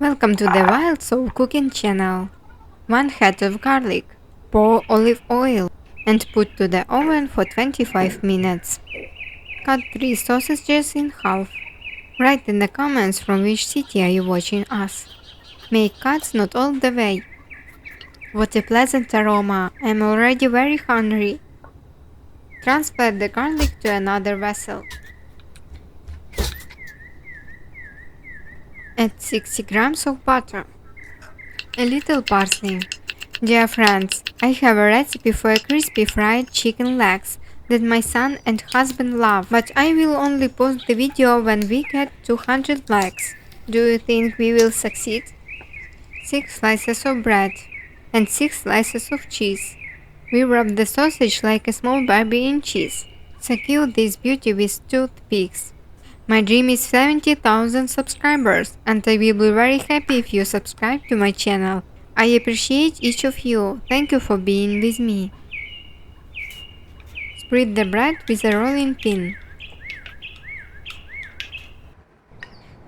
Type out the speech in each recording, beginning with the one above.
Welcome to the Wild Soul Cooking channel. 1 head of garlic, pour olive oil and put to the oven for 25 minutes. Cut 3 sausages in half. Write in the comments from which city are you watching us. Make cuts not all the way. What a pleasant aroma, I am already very hungry. Transfer the garlic to another vessel. Add 60 grams of butter. A little parsley. Dear friends, I have a recipe for a crispy fried chicken legs that my son and husband love, but I will only post the video when we get 200 likes. Do you think we will succeed? 6 slices of bread and 6 slices of cheese. We wrap the sausage like a small baby in cheese. Secure this beauty with toothpicks. My dream is 70,000 subscribers, and I will be very happy if you subscribe to my channel. I appreciate each of you. Thank you for being with me. Spread the bread with a rolling pin.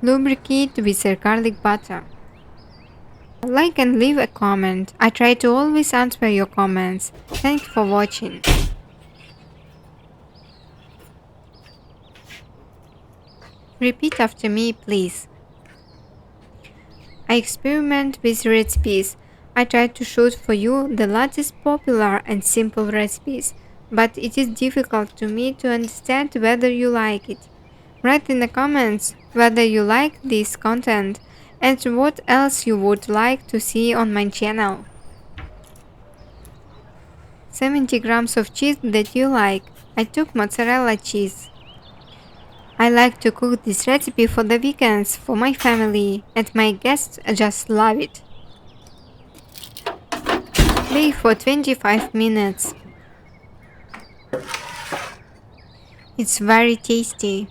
Lubricate with a garlic butter. Like and leave a comment. I try to always answer your comments. Thank you for watching. Repeat after me, please. I experiment with recipes. I try to shoot for you the latest popular and simple recipes, but it is difficult to me to understand whether you like it. Write in the comments whether you like this content and what else you would like to see on my channel. 70 grams of cheese that you like. I took mozzarella cheese. I like to cook this recipe for the weekends for my family, and my guests just love it. Bake for 25 minutes. It's very tasty.